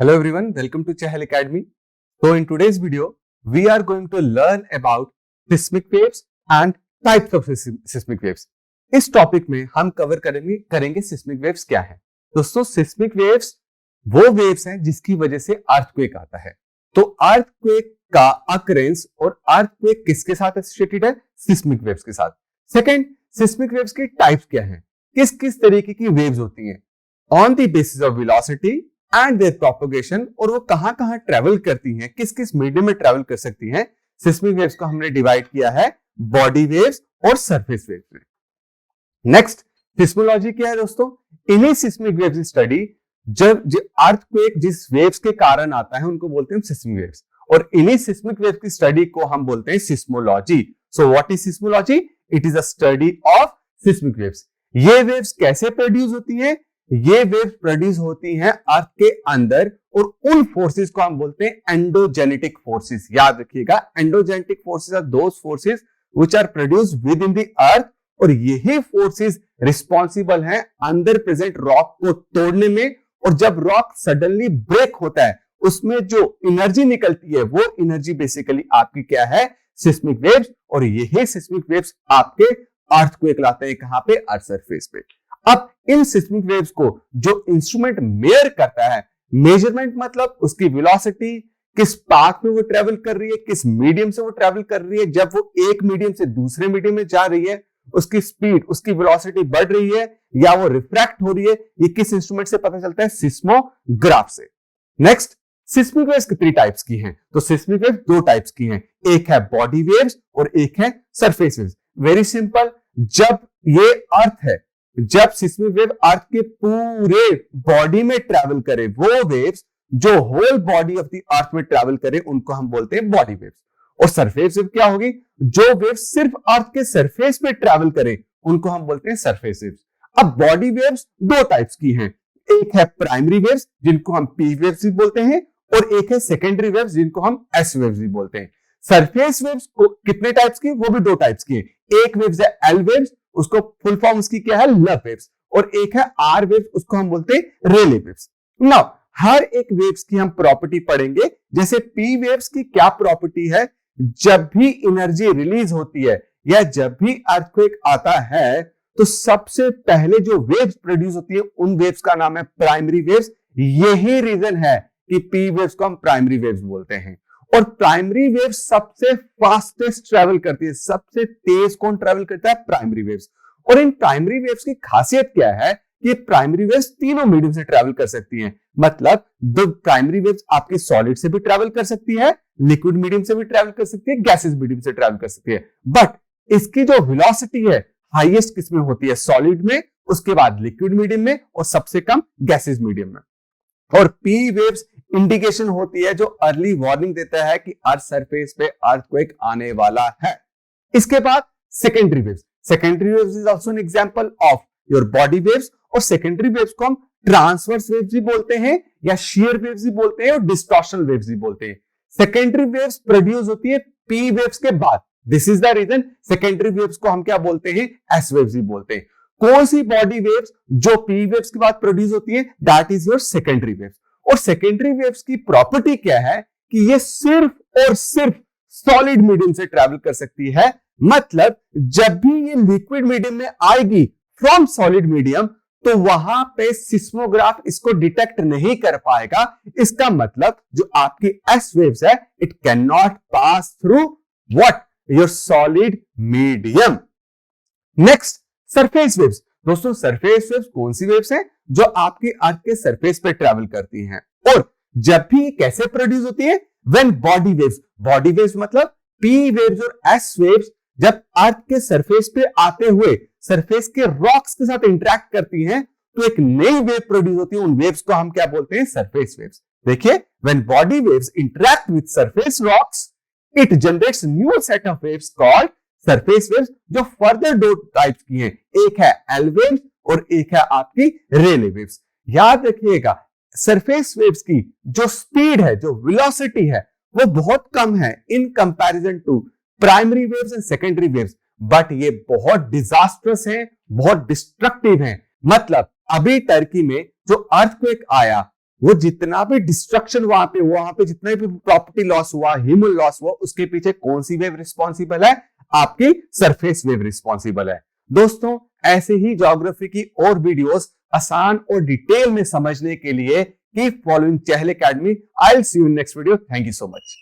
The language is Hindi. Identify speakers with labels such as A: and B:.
A: Hello everyone, welcome to Chahal Academy. So in today's video, we are going to learn about seismic waves and types of seismic waves. इस टॉपिक में हम कवर करेंगे seismic waves क्या है। दोस्तों seismic waves वो waves हैं जिसकी वजह से earthquake आता है। तो earthquake का occurrence और earthquake किसके साथ एसोसिएटेड है? seismic waves के साथ। सेकंड, seismic waves की टाइप्स क्या हैं? किस किस तरीके की waves होती हैं? On the basis of velocity and their propagation, और वो कहां कहां ट्रेवल करती हैं, किस किस मीडियम में ट्रेवल कर सकती हैं। सिस्मिक वेव्स को हमने डिवाइड किया है बॉडी वेव्स और सरफेस वेव्स में। नेक्स्ट, सिस्मोलॉजी क्या है दोस्तों? इन्हीं सिस्मिक वेव्स की स्टडी, जब अर्थक्वेक जिस वेव्स के कारण आता है उनको बोलते हैं सिस्मिक वेव्स, और इन्हीं सिस्मिक वेव्स की स्टडी को हम बोलते हैं seismology. So what is seismology? It is a study of seismic waves. ये वेव्स कैसे प्रोड्यूस होती हैं? ये वेव्स प्रोड्यूस होती हैं अर्थ के अंदर, और उन फोर्सेस को हम बोलते हैं एंडोजेनेटिक फोर्सेस। याद रखिएगा, endogenetic forces are those forces which are produced within the earth, और यही फोर्सेस रिस्पॉन्सिबल हैं अंदर प्रेजेंट रॉक को तोड़ने में। और जब रॉक सडनली ब्रेक होता है, उसमें जो एनर्जी निकलती है, वो एनर्जी बेसिकली आपकी क्या है? Seismic waves. और यही सिस्मिक वेव्स आपके अर्थक्वेक लाते हैं कहां पे? अर्थ सरफेस पे। अब इन सिस्मिक वेव्स को जो इंस्ट्रूमेंट मेजर करता है, मेजरमेंट मतलब उसकी वेलोसिटी, किस पाथ में वो ट्रेवल कर रही है, किस मीडियम से वो ट्रेवल कर रही है, जब वो एक मीडियम से दूसरे मीडियम में जा रही है, उसकी स्पीड, उसकी वेलोसिटी बढ़ रही है या वो रिफ्रैक्ट हो रही है, ये किस इंस्ट्रूमेंट से पता चलता है? सिस्मोग्राफ से। नेक्स्ट, सिस्मिक वेव्स कितनी टाइप्स की हैं? तो सिस्मिक वेव्स दो टाइप्स की हैं, एक है बॉडी वेव्स और एक है सरफेस वेव्स। वेरी सिंपल, जब ये अर्थ है, जब सिस्मिक वेव अर्थ के पूरे बॉडी में ट्रैवल करे, वो वेव्स जो whole body of the earth में ट्रैवल करे, उनको हम बोलते हैं बॉडी वेव्स। और सरफेस वेव क्या होगी? जो वेव सिर्फ अर्थ के सरफेस पे ट्रैवल करे, उनको हम बोलते हैं सरफेस वेव्स। अब बॉडी वेव्स दो टाइप्स की हैं, एक है प्राइमरी वेव्स जिनको हम पी वेव्स भी बोलते हैं, और एक है सेकेंडरी वेव्स जिनको हम एस वेव्स भी बोलते हैं। सरफेस वेव्स को कितने टाइप्स की? वो भी दो टाइप्स की है। एक वेव्स है एल वेव्स, उसको फुल फॉर्म उसकी क्या है? Love waves. और एक है आर वेव्स, उसको हम बोलते हैं रेले वेव्स। नाउ हर एक वेव्स की हम प्रॉपर्टी पढ़ेंगे। जैसे पी वेव्स की क्या प्रॉपर्टी है? जब भी एनर्जी रिलीज होती है या जब भी अर्थक्वेक आता है, तो सबसे पहले जो वेव्स प्रोड्यूस होती है, उन वेव्स का नाम है प्राइमरी वेव्स। यही रीजन है कि पी वेव्स को हम प्राइमरी वेव्स बोलते हैं। और प्राइमरी वेव सबसे फास्टेस्ट ट्रेवल करती है, सबसे तेज कौन ट्रेवल करता है? Primary waves. और इन प्राइमरी वेव्स की खासियत क्या है कि प्राइमरी वेव्स तीनों मीडियम से ट्रेवल कर सकती हैं। मतलब दो प्राइमरी वेव्स आपकी सॉलिड से भी ट्रेवल कर सकती है, लिक्विड मीडियम से भी ट्रेवल कर सकती है, गैसेस मीडियम से ट्रेवल कर सकती है। बट इसकी जो वेलोसिटी है, हाईएस्ट किसमें होती है? सॉलिड में, उसके बाद लिक्विड मीडियम में, और सबसे कम गैसेस मीडियम में। और पी वेव्स इंडिकेशन होती है जो अर्ली वार्निंग देता है कि अर्थ सरफेस पे अर्थक्वेक आने वाला है। इसके बाद secondary waves. Secondary waves is also an example of your body waves. और सेकेंडरी वेव्स को हम ट्रांसवर्स वेव्स भी बोलते हैं, या शेयर वेव्स भी बोलते हैं, और डिस्टॉर्शनल वेव्स भी बोलते हैं। सेकेंडरी वेव्स प्रोड्यूस होती है पी वेव्स के बाद। This is the reason secondary waves को हम क्या बोलते हैं? एस वेव्स भी बोलते हैं। कौन सी बॉडी वेव्स जो पी वेव्स के बाद प्रोड्यूस होती है? That is your secondary waves. और सेकेंडरी वेव्स की प्रॉपर्टी क्या है कि ये सिर्फ और सिर्फ सॉलिड मीडियम से ट्रैवल कर सकती है। मतलब जब भी ये लिक्विड मीडियम में आएगी फ्रॉम सॉलिड मीडियम, तो वहां पे सिस्मोग्राफ इसको डिटेक्ट नहीं कर पाएगा। इसका मतलब जो आपकी एस वेव्स है, it can not pass through what? Your solid medium. Next, surface waves. दोस्तों सरफेस वेव्स कौन सी वेव्स हैं? जो आपकी अर्थ के सरफेस पे ट्रैवल करती हैं। और जब भी कैसे प्रोड्यूस होती है? When body waves. Body waves मतलब पी वेव्स और एस वेव्स जब अर्थ के सरफेस पे आते हुए सरफेस के रॉक्स के साथ इंटरेक्ट करती हैं, तो एक नई वेव प्रोड्यूस होती है। उन वेव्स को हम क्या बोलते हैं? Surface waves. देखिए, when body waves interact with surface rocks, it generates new set of waves called surface waves, जो फर्दर दो टाइप्स की हैं, एक है एल वेव्स और एक है आपकी रेले वेव्स। याद रखिएगा, सरफेस वेव्स की जो स्पीड है, जो वेलोसिटी है, वो बहुत कम है in comparison to primary waves and secondary waves. But ये बहुत डिजास्टरस हैं, बहुत डिस्ट्रक्टिव हैं। मतलब अभी टर्की में जो अर्थक्वेक आया, वो जितना भी डिस्ट्रक्शन वहां पे जितना भी प्रॉपर्टी लॉस हुआ, ह्यूमन लॉस हुआ, उसके पीछे कौन सी वेव रिस्पॉन्सिबल है? आपकी सरफेस वेव रिस्पॉन्सिबल है। दोस्तों, ऐसे ही ज्योग्राफी की और वीडियोस आसान और डिटेल में समझने के लिए keep following Chahal academy. I will see you in next video. Thank you so much.